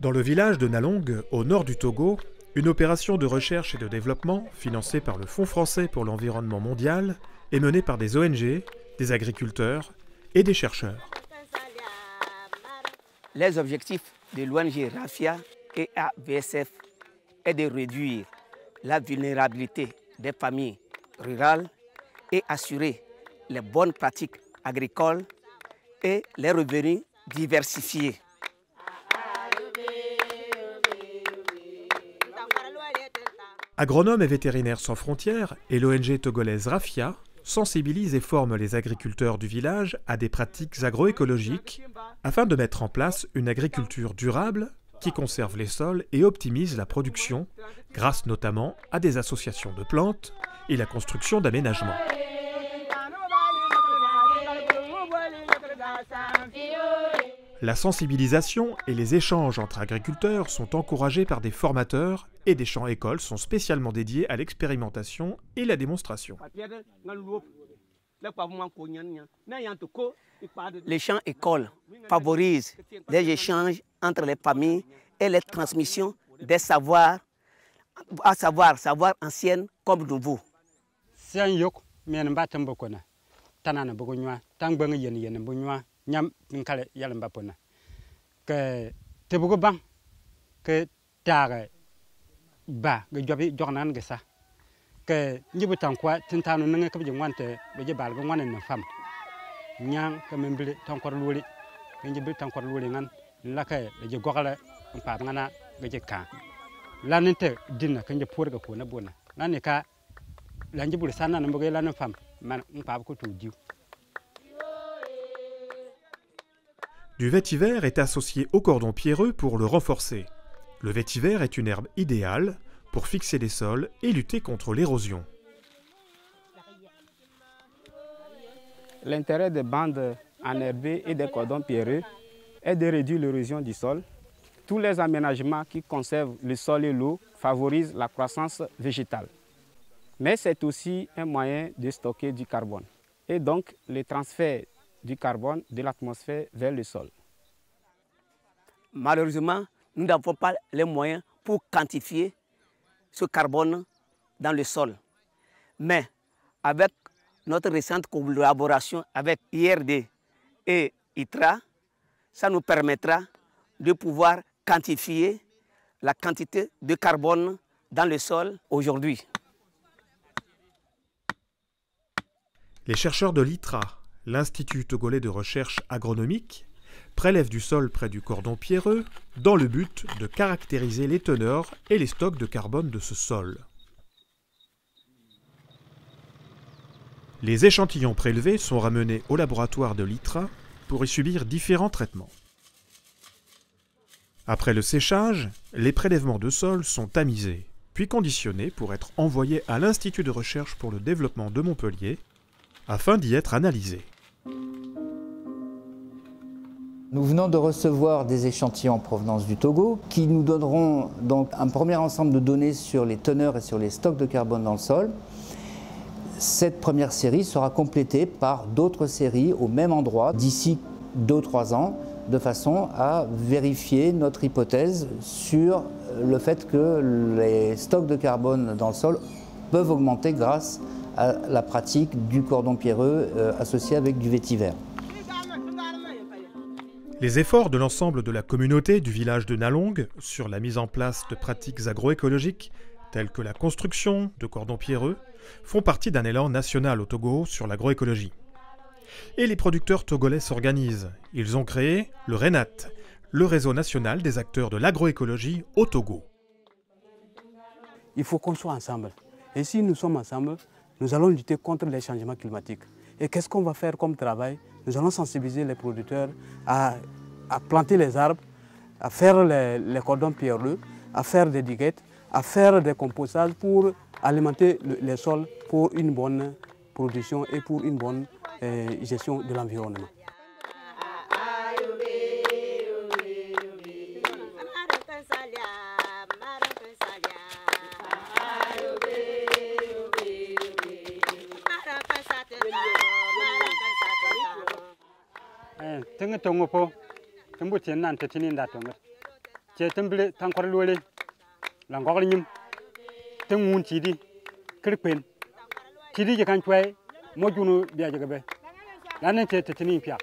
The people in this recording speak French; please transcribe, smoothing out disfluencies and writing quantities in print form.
Dans le village de Nalong, au nord du Togo, une opération de recherche et de développement, financée par le Fonds français pour l'environnement mondial, est menée par des ONG, des agriculteurs et des chercheurs. Les objectifs de l'ONG RAFIA et AVSF est de réduire la vulnérabilité des familles rurales et assurer les bonnes pratiques agricoles et les revenus diversifiés. Agronomes et vétérinaires sans frontières et l'ONG togolaise RAFIA sensibilisent et forment les agriculteurs du village à des pratiques agroécologiques afin de mettre en place une agriculture durable qui conserve les sols et optimise la production grâce notamment à des associations de plantes et la construction d'aménagements. La sensibilisation et les échanges entre agriculteurs sont encouragés par des formateurs et des champs-écoles sont spécialement dédiés à l'expérimentation et la démonstration. Les champs-écoles favorisent les échanges entre les familles et les transmissions des savoirs, savoirs anciens comme nouveaux. Nyam nkale yalam bapona ke tebugo bang ke tare ba ge jobi jognan ge sa ke njibutan kwa tintanu nge ke bi wante be je balgo ngwane na fam nyang ke membili tankor luli njibil tankor luli ngan la ke je gogala pa ngana ge je ka laninte dinna ke je purga ko na bona nanika la njibul sana na mboge la na fam man pa ko tu diu. Du vétiver est associé au cordon pierreux pour le renforcer. Le vétiver est une herbe idéale pour fixer les sols et lutter contre l'érosion. L'intérêt des bandes enherbées et des cordons pierreux est de réduire l'érosion du sol. Tous les aménagements qui conservent le sol et l'eau favorisent la croissance végétale. Mais c'est aussi un moyen de stocker du carbone et donc le transfert du carbone de l'atmosphère vers le sol. Malheureusement, nous n'avons pas les moyens pour quantifier ce carbone dans le sol. Mais avec notre récente collaboration avec IRD et ITRA, ça nous permettra de pouvoir quantifier la quantité de carbone dans le sol aujourd'hui. Les chercheurs de l'ITRA, l'Institut togolais de recherche agronomique, prélèvent du sol près du cordon pierreux dans le but de caractériser les teneurs et les stocks de carbone de ce sol. Les échantillons prélevés sont ramenés au laboratoire de l'ITRA pour y subir différents traitements. Après le séchage, les prélèvements de sol sont tamisés, puis conditionnés pour être envoyés à l'Institut de recherche pour le développement de Montpellier, afin d'y être analysés. Nous venons de recevoir des échantillons en provenance du Togo qui nous donneront donc un premier ensemble de données sur les teneurs et sur les stocks de carbone dans le sol. Cette première série sera complétée par d'autres séries au même endroit d'ici 2 ou 3 ans, de façon à vérifier notre hypothèse sur le fait que les stocks de carbone dans le sol peuvent augmenter grâce à la pratique du cordon pierreux associé avec du vétiver. Les efforts de l'ensemble de la communauté du village de Nalong sur la mise en place de pratiques agroécologiques telles que la construction de cordons pierreux font partie d'un élan national au Togo sur l'agroécologie. Et les producteurs togolais s'organisent. Ils ont créé le RENAT, le réseau national des acteurs de l'agroécologie au Togo. Il faut qu'on soit ensemble. Et si nous sommes ensemble, nous allons lutter contre les changements climatiques. Et qu'est-ce qu'on va faire comme travail? Nous allons sensibiliser les producteurs à planter les arbres, à faire les cordons pierreux, à faire des diguettes, à faire des compostages pour alimenter les sols pour une bonne production et pour une bonne gestion de l'environnement. che temble tan kor lole la ngol nyim tengun chidi kirpen chidi je kan chwai mo junu biya je gabe lanen che tetini pya